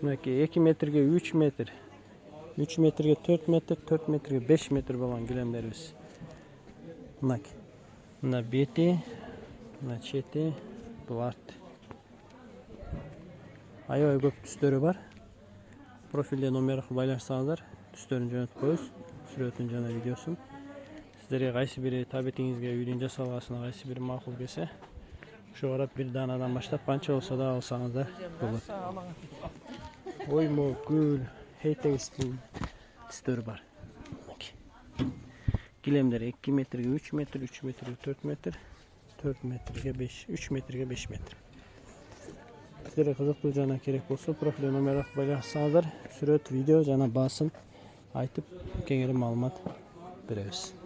Bunaki 2 metrege 3 metr. 3 metrege 4 metr, 4 metrege 5 metr bo'lgan gilamlarimiz. Bunaki. Buna beti, buna cheti, bu art. Ayoy ko'p tusleri var. Profilde numara baylarsanızlar, tüslerini jo'natib qo'yasiz. Suratini jana videosun. Sizlarga qaysi biri tabetingizga uydan jasalgasına qaysi biri ma'qul kelsa, şu arab bir danadan başlap qancha olsa da alsanız da bo'ladi. Oymo, gül, heytegistin tüsleri var. Gilemleri 2 metrege 3 metr, 3 metrege 4 metr, 4 metrege 5, 3 metrege 5 metr. Sizlere kızıklı cana gerek olsa profil numara paylaşsanızlar, sürat video cana basın, aytıp kengeli malumat bereriz.